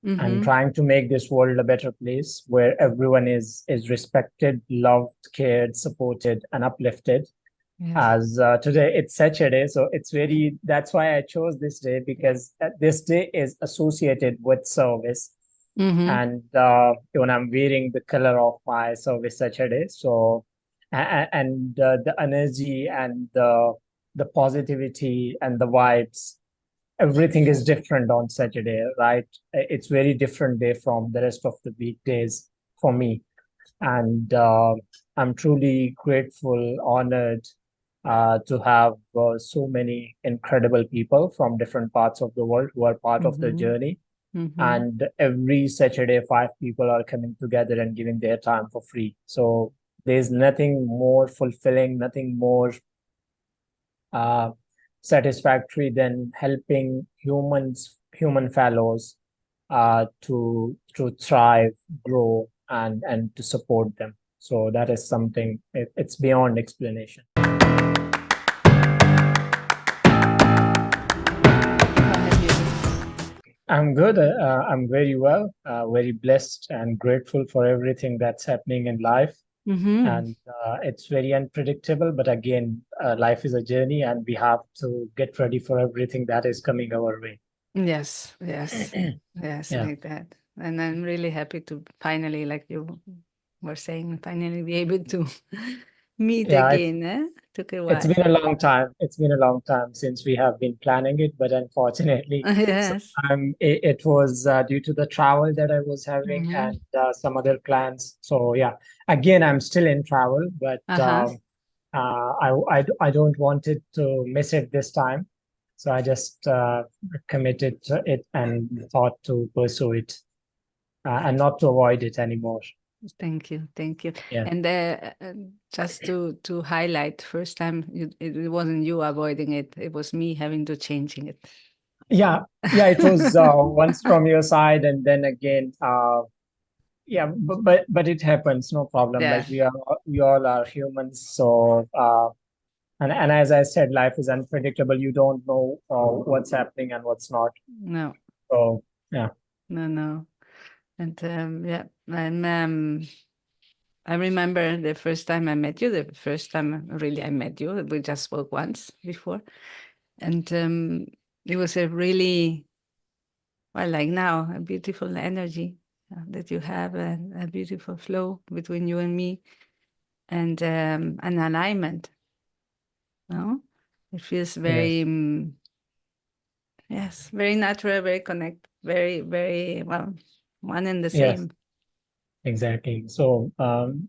and Mm-hmm. trying to make this world a better place where everyone is respected, loved, cared, supported, and uplifted. Yes. As today it's Saturday, so that's why I chose this day, because this day is associated with service. Mm-hmm. And even I'm wearing the color of my service Saturday. So, and the energy and the positivity and the vibes, everything is different on Saturday, right? It's very different day from the rest of the weekdays for me. And I'm truly grateful, honored to have so many incredible people from different parts of the world who are part of the Mm-hmm. journey. Mm-hmm. And every Saturday, five people are coming together and giving their time for free. So there's nothing more fulfilling, nothing more uh, satisfactory than helping human fellows to thrive, grow, and to support them. So that is something, it's beyond explanation. Go ahead, Yuri. I'm good. I'm very well, very blessed and grateful for everything that's happening in life. Mm-hmm. And it's very unpredictable, but again, life is a journey and we have to get ready for everything that is coming our way. Yes, yes, yes, Yeah. like that. And I'm really happy to finally, like you were saying, finally be able to meet Yeah, again. Eh? Took a it's while. been a long time. It's been a long time since we have been planning it, but unfortunately, Yes. sometime it was due to the travel that I was having Mm-hmm. and some other plans. So yeah, again, I'm still in travel, but Uh-huh. I don't want it to miss it this time. So I just committed to it and thought to pursue it and not to avoid it anymore. Thank you, thank you. Yeah. And just to highlight, first time it wasn't you avoiding it; it was me having to changing it. Yeah, yeah, it was once from your side, and then again, yeah, but it happens, no problem. Yeah. Like we all are humans, so and as I said, life is unpredictable. You don't know what's happening and what's not. No, So yeah, no, no. And yeah, and I remember the first time I met you. The first time really I met you, we just spoke once before, and it was a really well, like now, a beautiful energy that you have, and a beautiful flow between you and me, and an alignment. No, it feels yes, very yes, very natural, very connect, very very well, one and the yes, same. exactly. So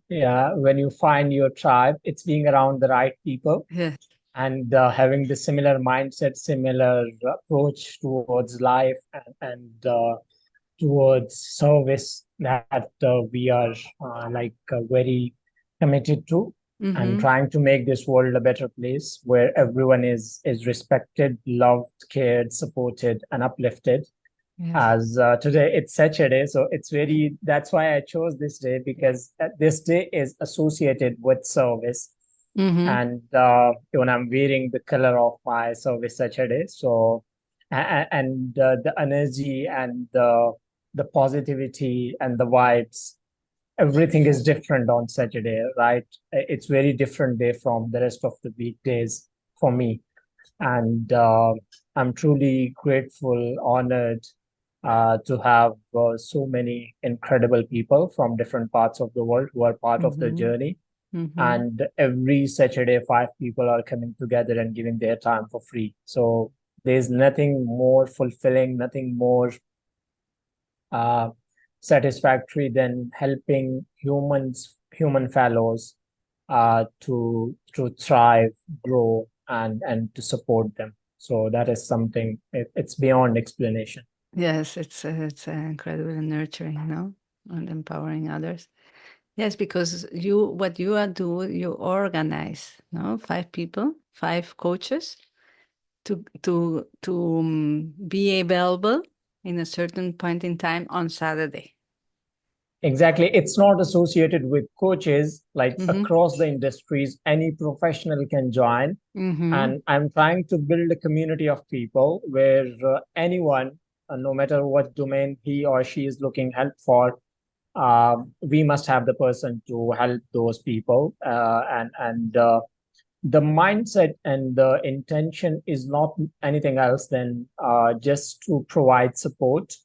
yeah, when you find your tribe, it's being around the right people Yes. and having the similar mindset, similar approach towards life, and towards service that we are very committed to, and Mm-hmm. trying to make this world a better place where everyone is respected, loved, cared, supported, and uplifted. Yes. As today it's Saturday, so that's why I chose this day, because this day is associated with service. Mm-hmm. And even I'm wearing the color of my service Saturday. So, and the energy and the positivity and the vibes, everything is different on Saturday, right? It's very different day from the rest of the weekdays for me. And I'm truly grateful, honored to have so many incredible people from different parts of the world who are part of the Mm-hmm. journey. Mm-hmm. And every Saturday, five people are coming together and giving their time for free. So there's nothing more fulfilling, nothing more uh, satisfactory than helping human fellows to thrive, grow, and to support them. So that is something, it's beyond explanation. Yes, it's incredible and nurturing, no, and empowering others. Yes, because what you are doing, you organize, no, five people, five coaches to be available in a certain point in time on Saturday. Exactly. It's not associated with coaches, like Mm-hmm. across the industries, any professional can join. Mm-hmm. And I'm trying to build a community of people where anyone no matter what domain he or she is looking help for, we must have the person to help those people. And the mindset and the intention is not anything else than just to provide support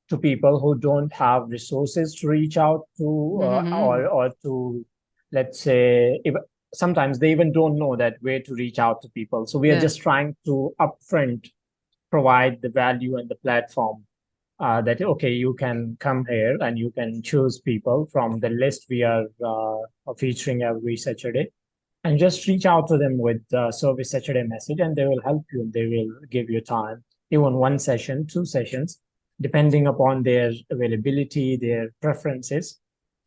to people who don't have resources to reach out to, or to, let's say, if, sometimes they even don't know that where to reach out to people. So we are Yeah. just trying to upfront provide the value and the platform, that okay, you can come here and you can choose people from the list we are featuring every Saturday, and just reach out to them with Service Saturday message, and they will help you. They will give you time, even one session, two sessions, depending upon their availability, their preferences.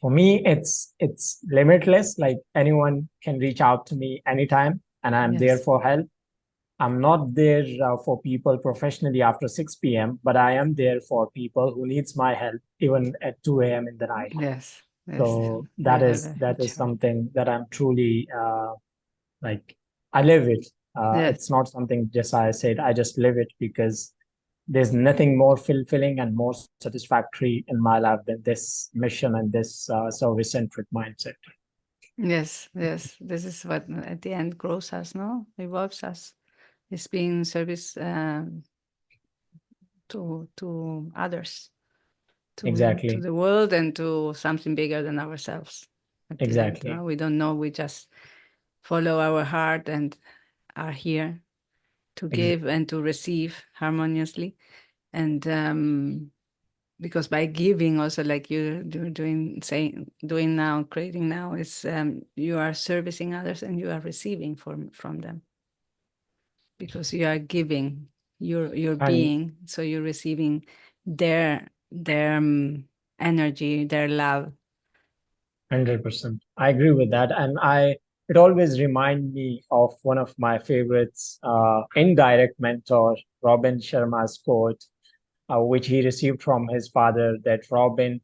For me, it's limitless. Like anyone can reach out to me anytime, and I'm there Yes. for help. I'm not there for people professionally after 6 p.m., but I am there for people who needs my help even at 2 a.m. in the night. Yes. Yes. So You that have is a that huge is help. something that I'm truly like I live it. Yes. It's not something just I said. I just live it because there's nothing more fulfilling and more satisfactory in my life than this mission and this service-centric mindset. Yes. Yes. This is what at the end grows us, no? Evolves us. It's being service to others, to Exactly. the world, and to something bigger than ourselves. At the end, Exactly. we don't know. We just follow our heart and are here to Ex give and to receive harmoniously. And because by giving, also like doing now, creating now, is you are servicing others and you are receiving from them, because you are giving, you're and being, so you're receiving their energy, their love. 100%. I agree with that. And it always remind me of one of my favorites, indirect mentor, Robin Sharma's quote, which he received from his father, that Robin,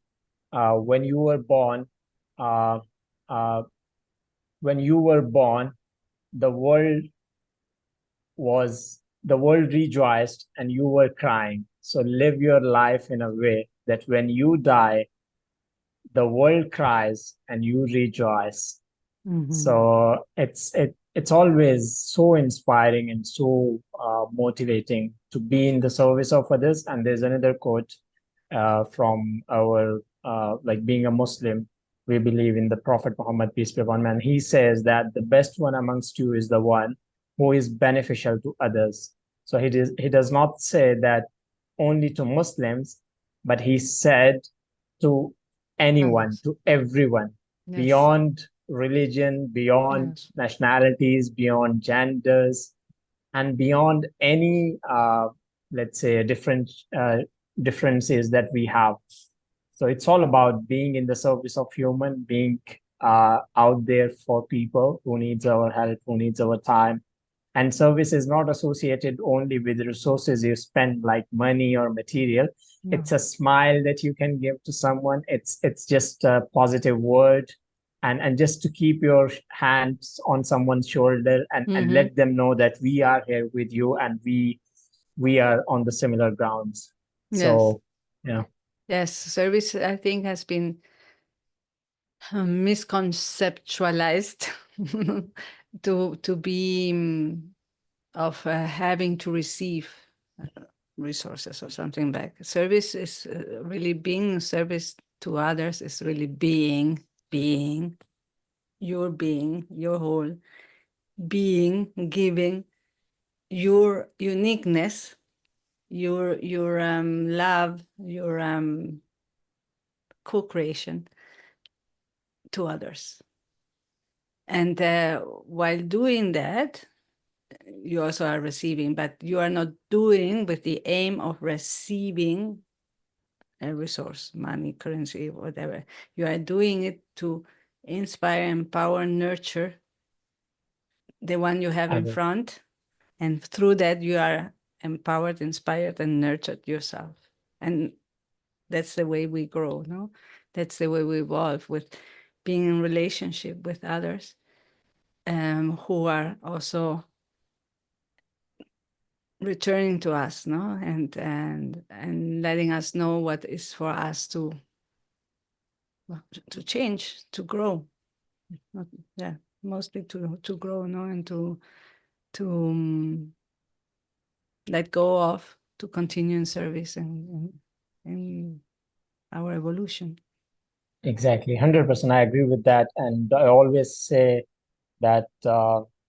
when you were born, uh, uh, when you were born, the world the world rejoiced and you were crying. So live your life in a way that when you die, the world cries and you rejoice. Mm-hmm. So it's always so inspiring and so motivating to be in the service of others. And there's another quote from our like being a Muslim, we believe in the Prophet Muhammad, peace be upon him. And he says that the best one amongst you is the one who is beneficial to others. So he does not say that only to Muslims, but he said to anyone, Others. to everyone, Yes. beyond religion, beyond Yes. nationalities, beyond genders, and beyond any, let's say, differences that we have. So it's all about being in the service of human, being out there for people who needs our help, who needs our time. And service is not associated only with resources you spend, like money or material. It's No. a smile that you can give to someone. It's just a positive word, and just to keep your hands on someone's shoulder, and Mm-hmm. let them know that we are here with you, and we are on the similar grounds. Yes. So yeah, Yes. Service, I think, has been misconceptualized to be of having to receive resources or something back. Service is really being service to others, is really being your whole being, giving your uniqueness, your love, your co-creation to others. And while doing that, you also are receiving, but you are not doing with the aim of receiving a resource, money, currency, whatever. You are doing it to inspire, empower, nurture the one you have I in will. front. And through that, you are empowered, inspired, and nurtured yourself. And that's the way we grow, no? That's the way we evolve, with being in relationship with others who are also returning to us, no, and letting us know what is for us to change, to grow, yeah, mostly to grow, no, and to let go of, to continue in service and our evolution. Exactly, 100%. I agree with that. And I always say that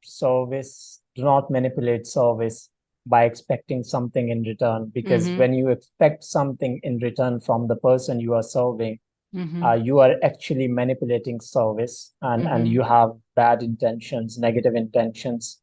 service, do not manipulate service by expecting something in return, because when you expect something in return from the person you are serving, you are actually manipulating service, and you have bad intentions, negative intentions.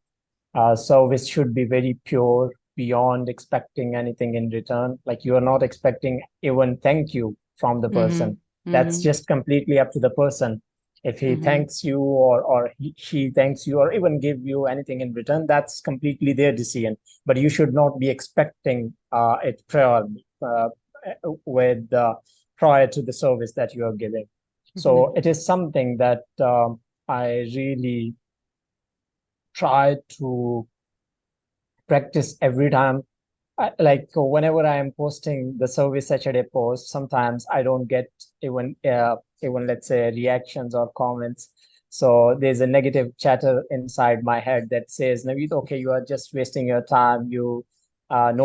Service should be very pure, beyond expecting anything in return. Like, you are not expecting even thank you from the person. That's just completely up to the person. If he thanks you, or she thanks you, or even give you anything in return, that's completely their decision. But you should not be expecting it with prior to the service that you are giving. So it is something that I really try to practice every time. Like, whenever I am posting the Service Saturday post, sometimes I don't get even let's say reactions or comments. So there's a negative chatter inside my head that says, Naveed, okay, you are just wasting your time. No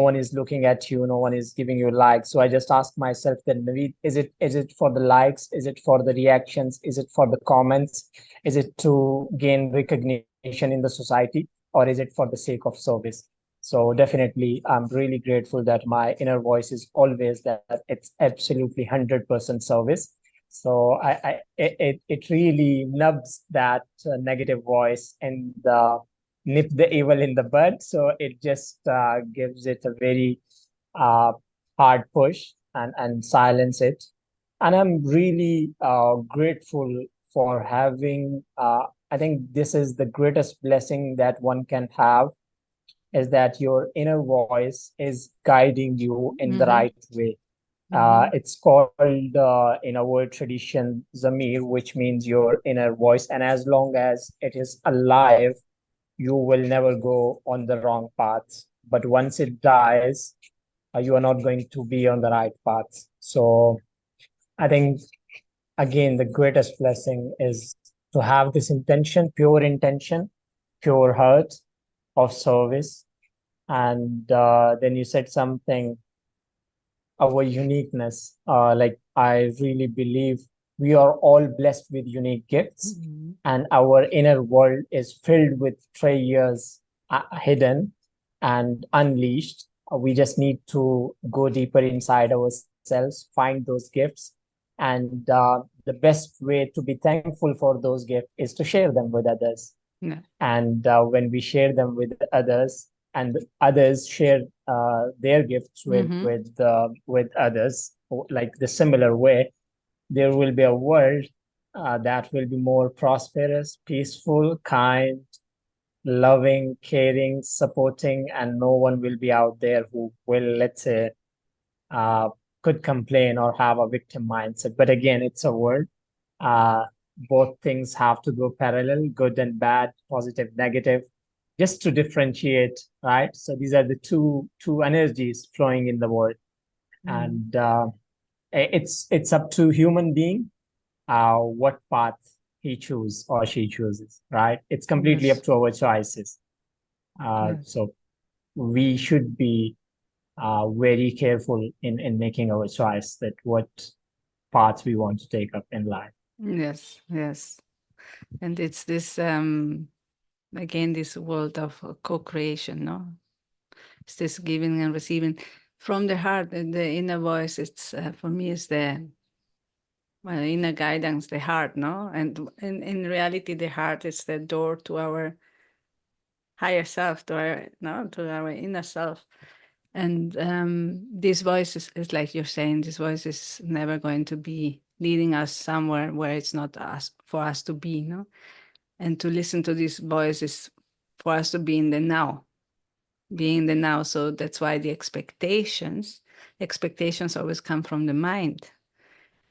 one is looking at you, no one is giving you likes. So I just ask myself that, Naveed, is it for the likes? Is it for the reactions? Is it for the comments? Is it to gain recognition in the society? Or is it for the sake of service? So definitely, I'm really grateful that my inner voice is always that it's absolutely 100% service. So it really nubs that negative voice and nip the evil in the bud. So it just gives it a very uh, hard push and silence it. And I'm really grateful for having. I think this is the greatest blessing that one can have, is that your inner voice is guiding you in the right way. It's called in our tradition Zamir, which means your inner voice. And as long as it is alive, you will never go on the wrong paths. But once it dies, you are not going to be on the right paths. So I think, again, the greatest blessing is to have this intention, pure heart of service. And then you said something, our uniqueness. Like, I really believe we are all blessed with unique gifts, and our inner world is filled with treasures hidden and unleashed. We just need to go deeper inside ourselves, find those gifts, and the best way to be thankful for those gifts is to share them with others. Yeah. And when we share them with others, and others share their gifts with others, like the similar way, there will be a world that will be more prosperous, peaceful, kind, loving, caring, supporting, and no one will be out there who will, let's say, uh, could complain or have a victim mindset. But again, it's a world. Uh, Both things have to go parallel, good and bad, positive, negative, just to differentiate, right? So these are the two energies flowing in the world, and it's up to human being what path he chooses or she chooses, right? It's completely up Yes. to our choices. Yes. So we should be very careful in making our choice, that what paths we want to take up in life. Yes. Yes. And it's this again, this world of co-creation, no? It's this giving and receiving from the heart, and the inner voice. It's for me, is the inner guidance, the heart, no? And in reality, the heart is the door to our higher self, to our no, to our inner self. And this voice is like you're saying. This voice is never going to be leading us somewhere where it's not us for us to be, no? And to listen to this voice is for us to be in the now, be in the now. So that's why the expectations always come from the mind.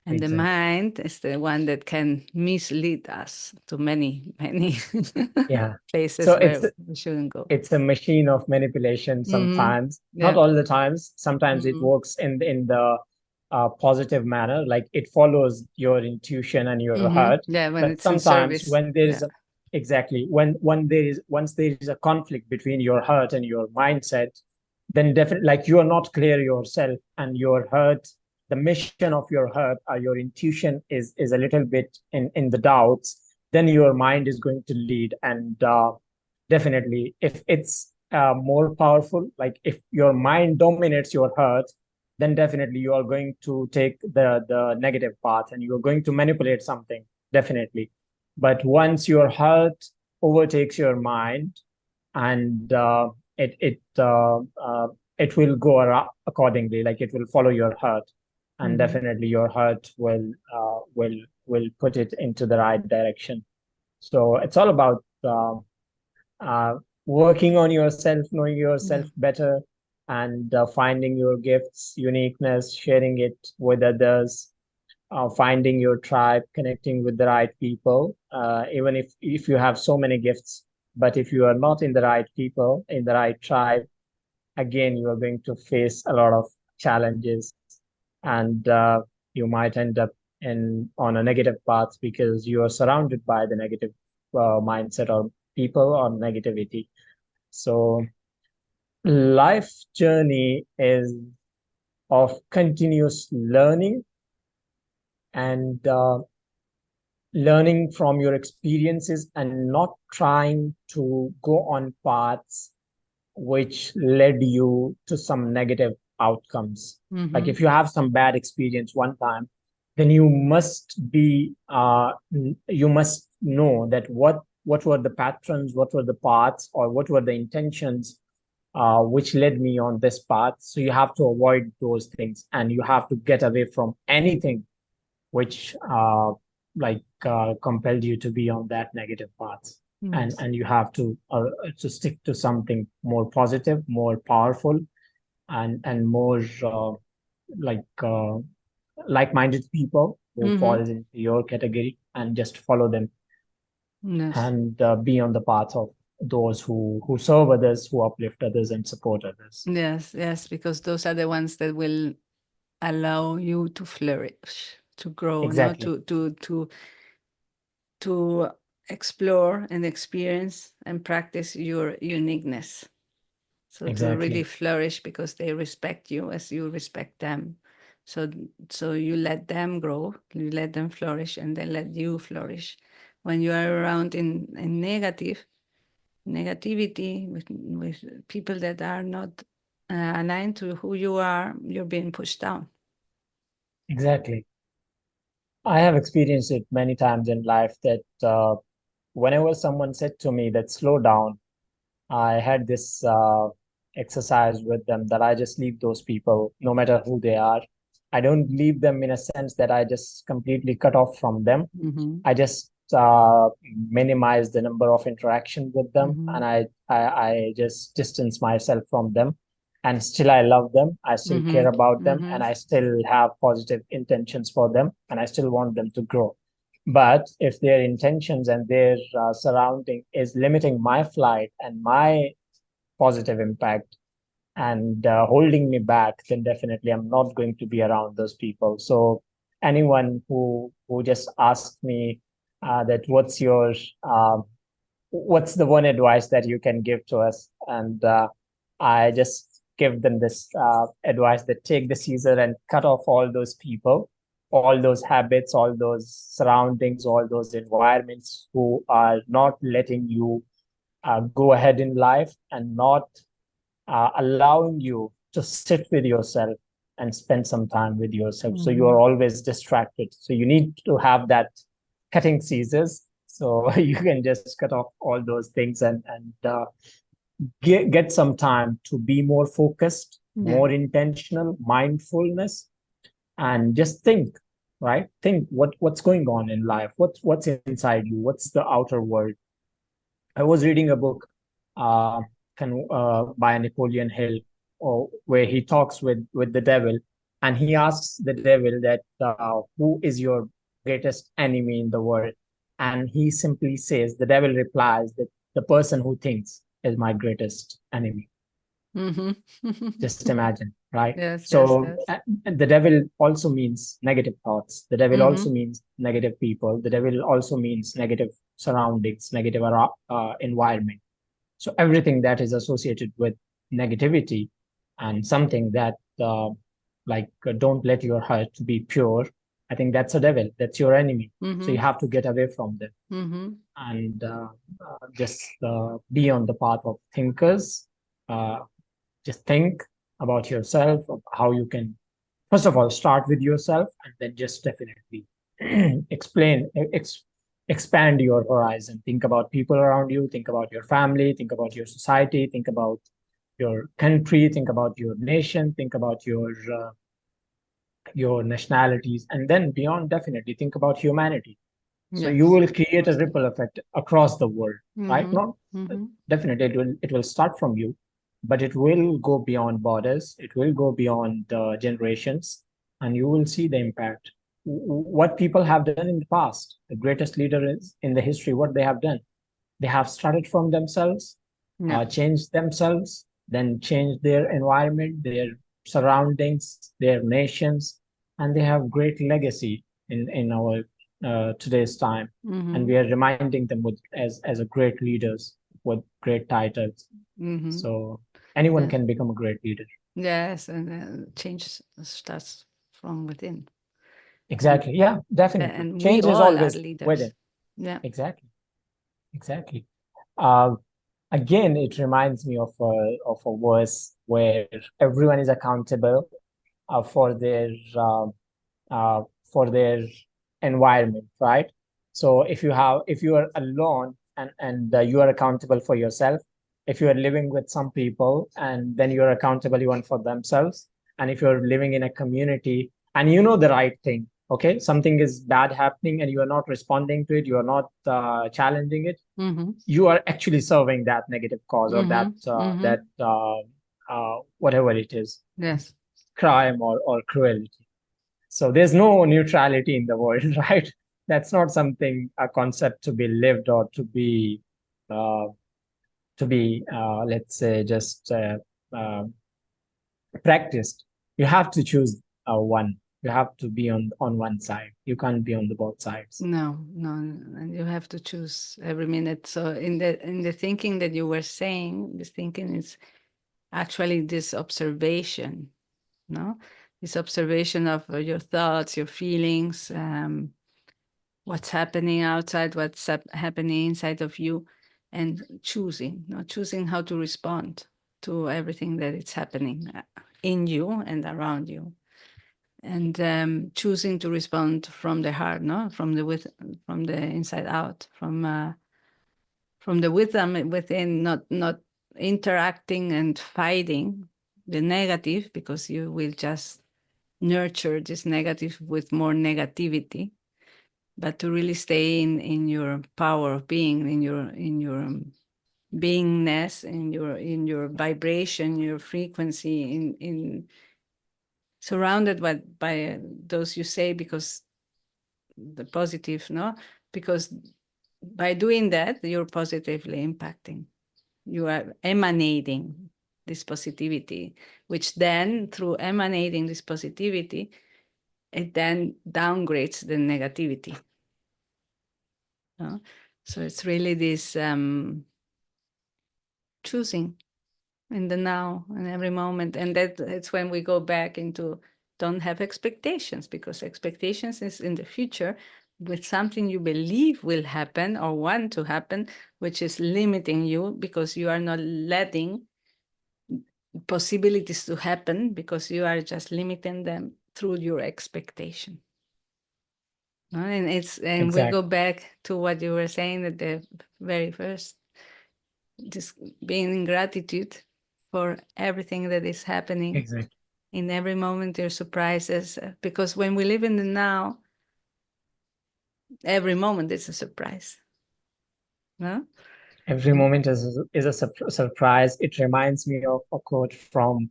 And the Exactly. mind is the one that can mislead us to many, many Yeah. places So where we shouldn't go. it's a machine of manipulation sometimes, not Yeah. all the times. Sometimes it Mm-hmm. works in the positive manner, like it follows your intuition and your Mm-hmm. heart. Yeah, when But it's in sometimes service. when there Yeah. is a exactly when there is once there is a conflict between your heart and your mindset, then definitely like you are not clear yourself and your heart, the mission of your heart or your intuition is a little bit in the doubts, then your mind is going to lead. And definitely, if it's more powerful, like if your mind dominates your heart, then definitely you are going to take the negative path and you're going to manipulate something, definitely. But once your heart overtakes your mind, and it it uh, uh, it will go around accordingly, like it will follow your heart, and Mm-hmm. definitely your heart will put it into the right direction. So it's all about uh, working on yourself, knowing Yeah. yourself better, and finding your gifts, uniqueness, sharing it with others, finding your tribe, connecting with the right people. Even if you have so many gifts, but if you are not in the right people, in the right tribe, again you are going to face a lot of challenges, and you might end up in on a negative path because you are surrounded by the negative mindset or people or negativity. So life journey is of continuous learning, and learning from your experiences and not trying to go on paths which led you to some negative outcomes. Like Mm-hmm. if you have some bad experience one time, then you must know that what were the patterns, what were the paths, or what were the intentions which led me on this path. So you have to avoid those things, and you have to get away from anything which compelled you to be on that negative path. Yes. And you have to stick to something more positive, more powerful, and more like like-minded people who Mm-hmm. falls into your category, and just follow them, Yes. and be on the path of those who serve others, who uplift others, and support others. Yes. Yes. Because those are the ones that will allow you to flourish, to grow, no, Exactly, to explore and experience and practice your uniqueness. So to really exactly, flourish because they respect you as you respect them. So so you let them grow, you let them flourish, and they let you flourish. When you are around in negativity with people that are not aligned to who you are, you're being pushed down. exactly. I have experienced it many times in life that whenever someone said to me that slow down, I had this exercise with them that I just leave those people, no matter who they are. I don't leave them in a sense that I just completely cut off from them. Mm-hmm. I just minimize the number of interaction with them, Mm-hmm. and I just distance myself from them. And still, I love them. I still care Mm-hmm. about them, Mm-hmm. and I still have positive intentions for them, and I still want them to grow. But if their intentions and their surrounding is limiting my flight and my positive impact, and holding me back, then definitely I'm not going to be around those people. So anyone who just asks me that what's the one advice that you can give to us, and I just give them this advice that take the Caesar and cut off all those people, all those habits, all those surroundings, all those environments who are not letting you go ahead in life, and not allowing you to sit with yourself and spend some time with yourself. So you Mm-hmm. are always distracted. So you need to have that cutting scissors. So you can just cut off all those things, and get some time to be more focused, Yeah. more intentional, mindfulness, and just think, right? Think what's going on in life, what's inside you, what's the outer world. I was reading a book by Napoleon Hill, or where he talks with the devil, and he asks the devil that who is your greatest enemy in the world, and he simply says, the devil replies that the person who thinks is my greatest enemy. Just imagine, right? Yes, yes, So yes. the devil also means negative thoughts. The devil also Mm-hmm. means negative people. The devil also means negative surroundings, negative environment. So everything that is associated with negativity and something that don't let your heart be pure, I think that's a devil. That's your enemy. So you Mm-hmm. have to get away from them Mm-hmm. and just be on the path of thinkers. Uh, just think about yourself, of how you can, first of all, start with yourself, and then just definitely explain, expand your horizon. Think about people around you, think about your family, think about your society, think about your country, think about your nation, think about your nationalities, and then beyond, definitely think about humanity. So you Yes. will create a ripple effect across the world, right? Mm-hmm. Not Mm-hmm. definitely it will start from you, but it will go beyond borders. It will go beyond generations, and you will see the impact. What people have done in the past, the greatest leaders in the history, what they have done, they have started from themselves, Yeah. changed themselves, then changed their environment, their surroundings, their nations, and they have great legacy in our today's time. And Mm-hmm. we are reminding them with as a great leaders with great titles. Mm-hmm. So anyone Yeah. can become a great leader. Yes, and change starts from within. And Exactly. Yeah, definitely. we Change is all are always leaders. within. Yeah. Exactly. Exactly. Uh, Again, it reminds me of a verse where everyone is accountable uh, for their uh, for their environment, right? So if you are alone and you are accountable for yourself, if you are living with some people and then you are accountable even for themselves, and if you're living in a community and you know the right thing, okay, something is bad happening and you are not responding to it, you are not challenging it, Mm-hmm. you are actually serving that negative cause or Mm-hmm. Mm-hmm. that whatever it is, Yes. crime or cruelty. So there's no neutrality in the world, right? That's not something, a concept to be lived or uh, let's say, just uh, practiced. You have to choose one. You have to be on one side. You can't be on the both sides. No, no, and you have to choose every minute. So in the thinking that you were saying, this thinking is actually this observation, no? This observation of your thoughts, your feelings, what's happening outside, what's happening inside of you, and choosing, no? Choosing how to respond to everything that is happening in you and around you. And choosing to respond from the heart, no, from the inside out, from the wisdom within, not interacting and fighting the negative, because you will just nurture this negative with more negativity, but to really stay in your power of being, in your beingness, in your vibration, your frequency, in surrounded by those you say, because the positive, no? Because by doing that, you're positively impacting. You are emanating this positivity, which then, through emanating this positivity, it then downgrades the negativity. No? So it's really this choosing in the now and every moment. And that it's when we go back into don't have expectations, because expectations is in the future with something you believe will happen or want to happen, which is limiting you, because you are not letting possibilities to happen, because you are just limiting them through your expectation. And we go Exactly. back to what you were saying at the very first, just being in gratitude for everything that is happening Exactly. in every moment. There are surprises, because when we live in the now, every moment is a surprise. No? Every moment is a surprise. It reminds me of a quote from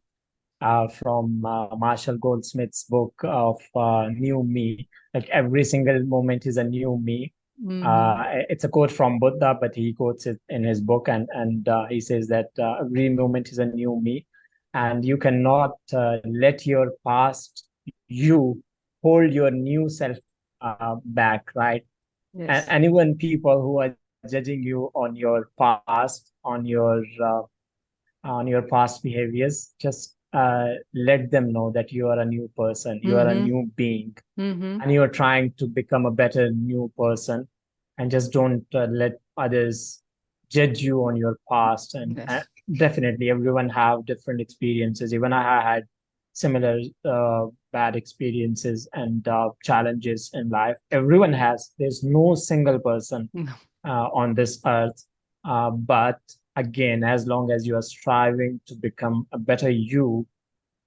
from Marshall Goldsmith's book of New Me. Like every single moment is a new me. It's a quote from Buddha, but he quotes it in his book, and he says that every moment is a new me, and you cannot let your past you hold your new self back, right? And Yes. anyone people who are judging you on your past behaviors, just let them know that you are a new person, you are a Mm-hmm. new being, Mm-hmm. and you are trying to become a better new person. And just don't let others judge you on your past. And Yes. definitely, everyone have different experiences. Even I had similar bad experiences and challenges in life. Everyone has. There's no single person No. on this earth. But again, as long as you are striving to become a better you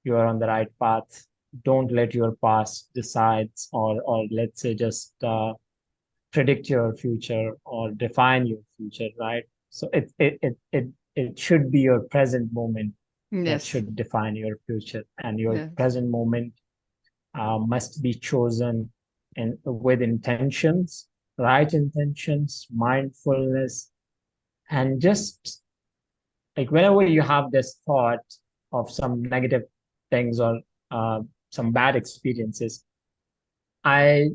are on the right path. Don't let your past decide, or let's say just predict your future or define your future, right? So it should be your present moment that Yes. should define your future, and your Yes. present moment must be chosen with intentions, right intentions, mindfulness, and just like whenever you have this thought of some negative things or uh, some bad experiences, I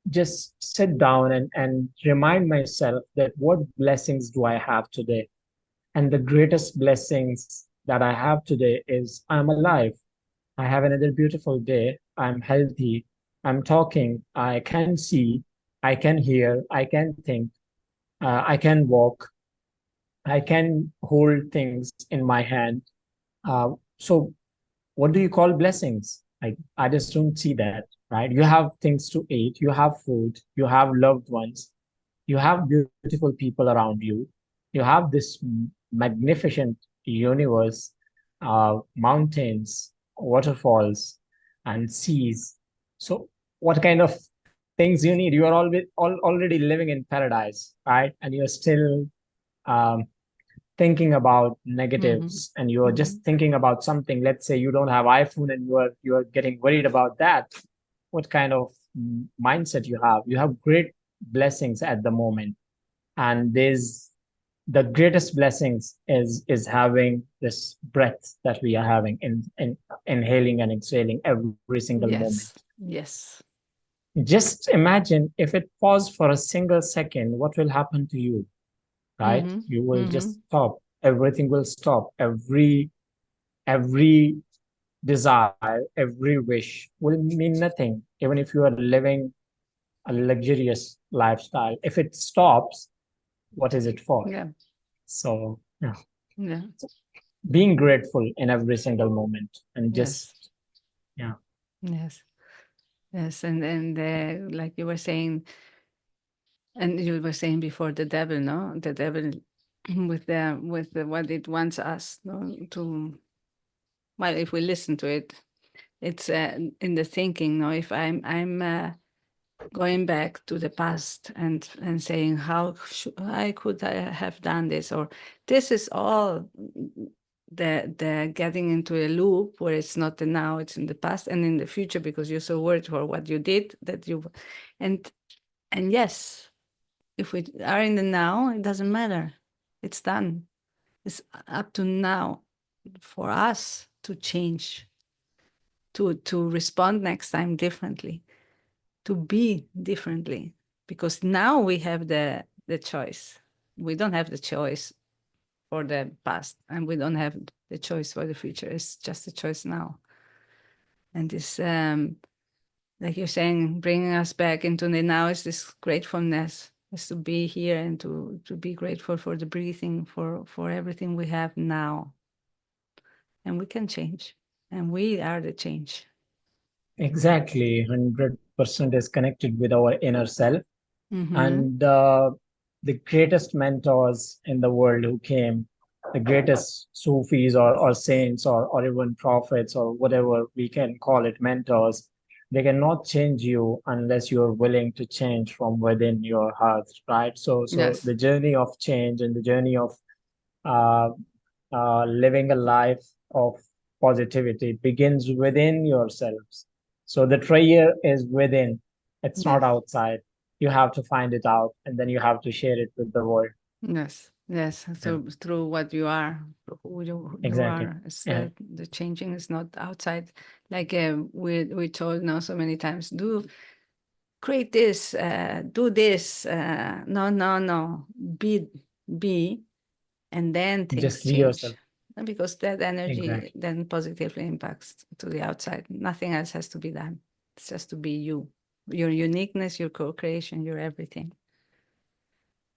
just sit down and remind myself that what blessings do I have today? And the greatest blessings that I have today is I'm alive. I have another beautiful day. I'm healthy. I'm talking. I can see. I can hear. I can think. I can walk. I can hold things in my hand. So what do you call blessings? Like, I just don't see that, right? You have things to eat, you have food, you have loved ones, you have beautiful people around you, you have this magnificent universe, mountains, waterfalls, and seas. So, what kind of things you need? You are already living in paradise, right? And you're still um, thinking about Mm-hmm. negatives, and you're Mm-hmm. just thinking about something. Let's say you don't have iPhone and you're getting worried about that. What kind of mindset you have? You have great blessings at the moment, and there's the greatest blessings is having this breath that we are having in inhaling and exhaling every single moment. Yes. Yes. Just imagine if it paused for a single second, what will happen to you, right? Mm-hmm. You will Mm-hmm. just stop. Everything will stop. Every desire, every wish will mean nothing. Even if you are living a luxurious lifestyle, if it stops, what is it for? Yeah. So, yeah, Yeah. being grateful in every single moment, and just, Yes. yeah. Yes. Yes. And like you were saying, and you were saying before, the devil, no, the devil with what it wants us, no, to, well, if we listen to it, it's in the thinking, no, if I'm going back to the past and saying how I could I have done this, or this is all the getting into a loop where it's not the now, it's in the past and in the future, because you're so worried for what you did that you, and and yes, if we are in the now, it doesn't matter, it's done, it's up to now for us to change, to respond next time differently, to be differently, because now we have the choice. We don't have the choice for the past, and we don't have the choice for the future. It's just a choice now. And this, like you're saying, bringing us back into the now is this gratefulness, is to be here and to be grateful for the breathing, for everything we have now, and we can change, and we are the change. Exactly. 100% is connected with our inner self. Mm-hmm. And the greatest mentors in the world who came, the greatest Sufis or saints or even prophets or whatever we can call it, mentors, they cannot change you unless you're willing to change from within your heart, right? So Yes. the journey of change and the journey of uh, living a life of positivity begins within yourselves. So the treasure is within. It's not Yes. outside. You have to find it out, and then you have to share it with the world. Yes, yes. Yeah, Through what you are, who you exactly. are. It's Yeah, the changing is not outside. Like we told now so many times, do create this, do this. No, no, no. Be, and then things just be yourself. change. And because that energy Exactly. then positively impacts to the outside. Nothing else has to be done. It's just to be you, your uniqueness, your co-creation, your everything.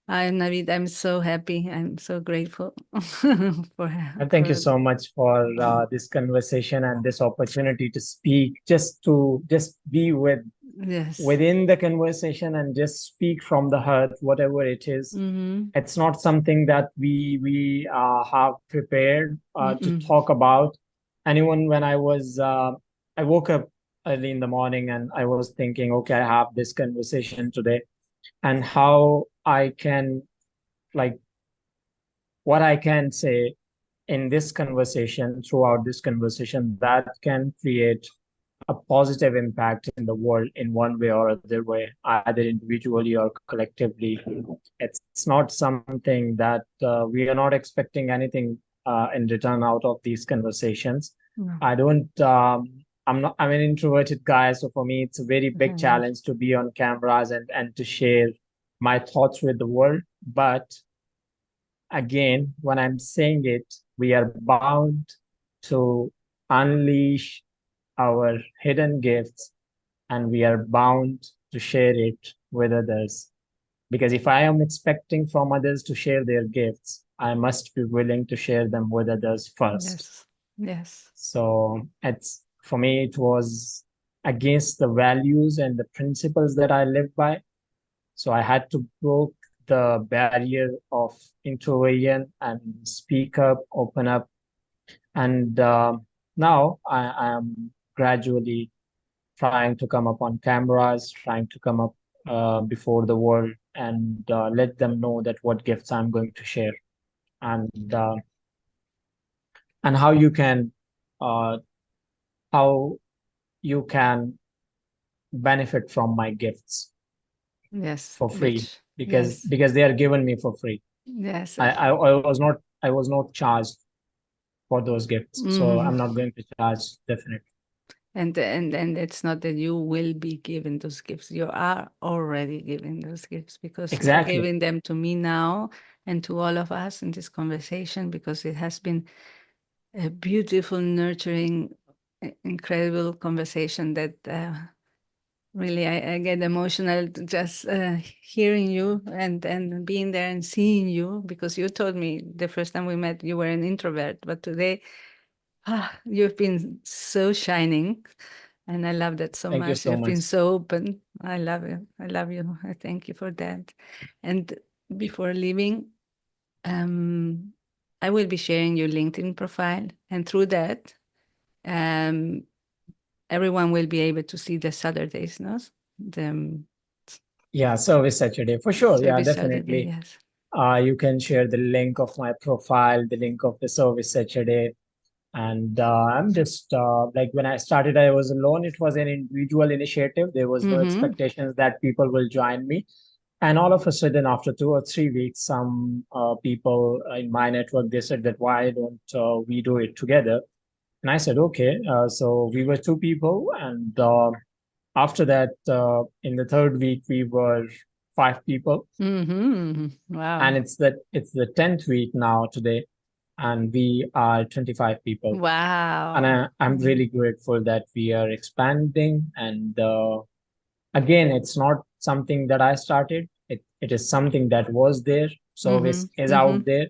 I'm Naveed. I'm so happy. I'm so grateful And thank you for so much for this conversation and this opportunity to speak, just be yes. within the conversation and just speak from the heart, whatever it is. Mm-hmm. It's not something that we have prepared to Mm-mm. talk about. Anyone, when I woke up early in the morning and I was thinking, okay, I have this conversation today, and how I can, like, what I can say in this conversation, throughout this conversation, that can create a positive impact in the world in one way or other way, either individually or collectively. It's not something that we are not expecting anything in return out of these conversations. No. I don't, I'm an introverted guy, so for me, it's a very big Okay. challenge to be on cameras and to share my thoughts with the world. But again, when I'm saying it, we are bound to unleash our hidden gifts, and we are bound to share it with others. Because if I am expecting from others to share their gifts, I must be willing to share them with others first. Yes. Yes. So it's for me, it was against the values and the principles that I live by. So I had to broke the barrier of introversion and speak up, open up. And now I am gradually trying to come up on cameras, trying to come up before the world and let them know that what gifts I'm going to share, and uh, and uh, how you can benefit from my gifts Yes. for free, Which because yes. they are given me for free. Yes. I was not charged for those gifts, so Mhm. I'm not going to charge, definitely. And it's not that you will be given those gifts. You are already given those gifts because you are Exactly. giving them to me now and to all of us in this conversation because it has been a beautiful, nurturing, incredible conversation that really I get emotional just hearing you and being there and seeing you because you told me the first time we met you were an introvert, but today you've been so shining. And I love that so Thank you much. so You've much. been so open. I love you. I love you. I thank you for that. And before leaving, um, I will be sharing your LinkedIn profile. And through that, um, everyone will be able to see the Saturdays, no? The Yeah, Service Saturday for sure. Yeah, service Saturday, definitely. yes. You can share the link of my profile, the link of the Service Saturday. And I'm just like, when I started, I was alone. It was an individual initiative. There was no Mm-hmm. expectations that people will join me. And all of a sudden, after 2 or 3 weeks, some people in my network, they said that why don't we do it together? And I said, okay. So we were two people, and after that, in the third week, we were five people, Mm-hmm. and Wow. it's the 10th week now today, and we are 25 people. And Wow. I'm Mhm. really grateful that we are expanding. And again, it's not something that I started. It is something that was there. Mm-hmm. Service is Mm-hmm. out there.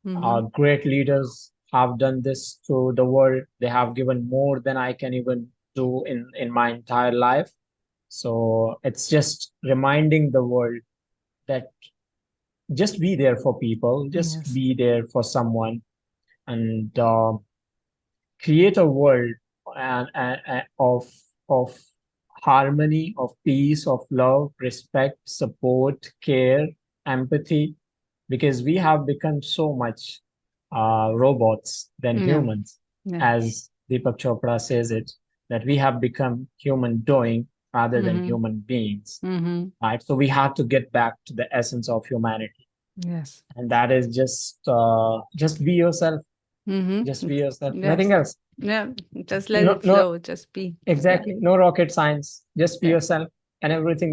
Mm-hmm. Great leaders have done this to the world. They have given more than I can even do in my entire life. So it's just reminding the world that just be there for people, just Yes. be there for someone, and create a world of harmony, of peace, of love, respect, support, care, empathy, because we have become so much robots than Yeah. humans. as Deepak Chopra says it, that we have become human doing rather than human beings, right? So we have to get back to the essence of humanity. Yes. And that is just be yourself. Just be yourself. Yes. Nothing else. Yeah, just let No, it flow. Just be. exactly. No rocket science. Just be Yeah. yourself, and everything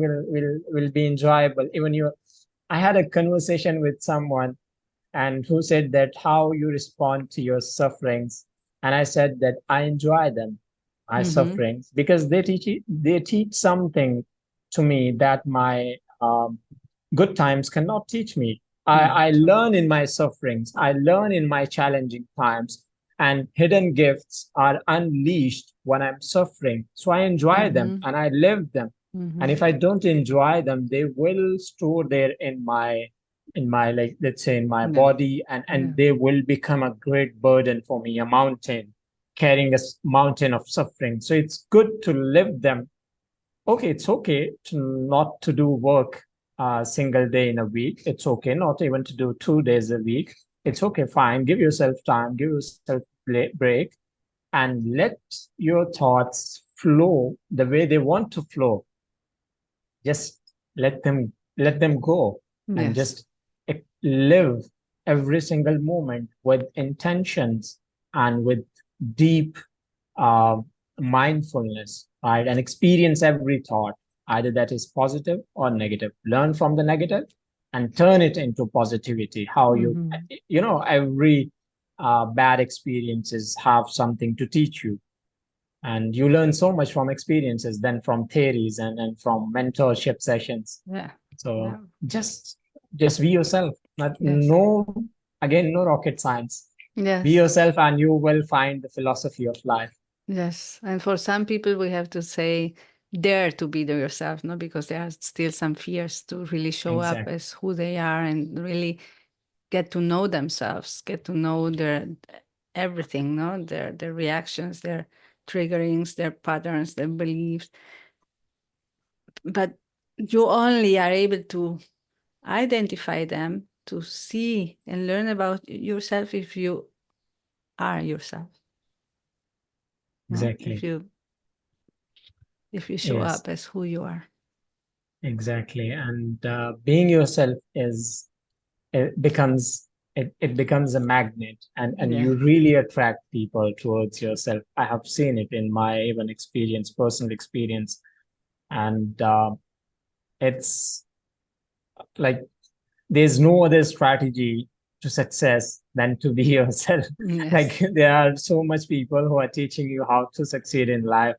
will be enjoyable. I had a conversation with someone, and who said that how you respond to your sufferings, and I said that I enjoy them, my sufferings, because they teach something to me that my good times cannot teach me. I True. learn in my sufferings, I learn in my challenging times, and hidden gifts are unleashed when I'm suffering. So I enjoy them and I live them. And if I don't enjoy them, they will store there in my, like, let's say, in my Yeah. body, and they will become a great burden for me, a mountain, carrying a mountain of suffering. So it's good to live them. Okay, it's okay to not to do work a single day in a week. It's okay not even to do 2 days a week. It's okay, fine. Give yourself time, give yourself break, and let your thoughts flow the way they want to flow. Just let them go, and Yes. just live every single moment with intentions and with deep uh, mindfulness, right? And experience every thought, either that is positive or negative. Learn from the negative and turn it into positivity. Every bad experiences have something to teach you. And you learn so much from experiences than from theories and from mentorship sessions. Yeah. So Yeah. just be yourself. Yes. No rocket science. Yes. Be yourself and you will find the philosophy of life. Yes. And for some people, we have to say, dare to be yourself, no? Because there are still some fears to really show up Exactly. as who they are and really get to know themselves, get to know their everything, no? Their reactions, their triggerings, their patterns, their beliefs. But you only are able to identify them, to see and learn about yourself if you are yourself. No? Exactly. If you show Yes, up as who you are. exactly. And being yourself it becomes a magnet, and Yeah. you really attract people towards yourself. I have seen it in my even personal experience, and it's like there's no other strategy to success than to be yourself. Like, Yes. there are so much people who are teaching you how to succeed in life,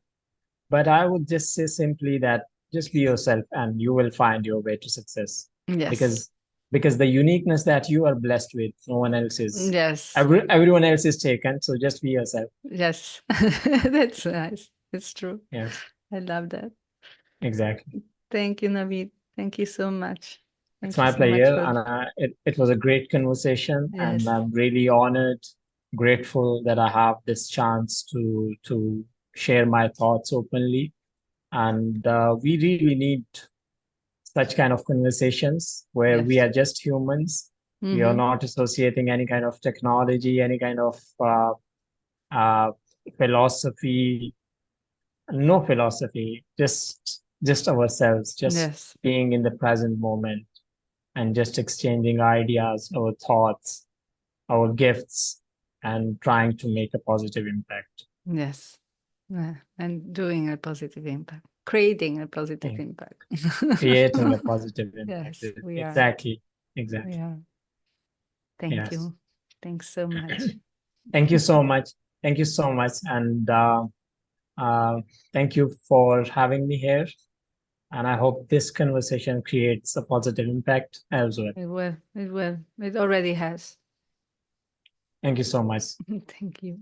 but I would just say simply that just be yourself and you will find your way to success. Yes. Because the uniqueness that you are blessed with, no one else is. Yes. Everyone else is taken, so just be yourself. Yes. That's nice. It's true. Yes, I love that. exactly. Thank you, Naveed. Thank you so much. It's Thank you my so much pleasure, for and it was a great conversation, and yes. I'm really honored, grateful that I have this chance to share my thoughts openly. And we really need such kind of conversations where we Yes. are just humans. We are not associating any kind of technology, any kind of uh, philosophy, no philosophy, just ourselves, just Yes. being in the present moment, and just exchanging ideas, our thoughts, our gifts, and trying to make a positive impact. Yes. Yeah. And doing a positive impact, creating a positive Yeah. impact. Creating a positive impact. Yes, we are. Exactly. We Exactly. are. Thank Yes. you. Thanks so much. Thank you so much. Thank you so much. And uh, thank you for having me here. And I hope this conversation creates a positive impact as well. It will. It will. It already has. Thank you so much. Thank you.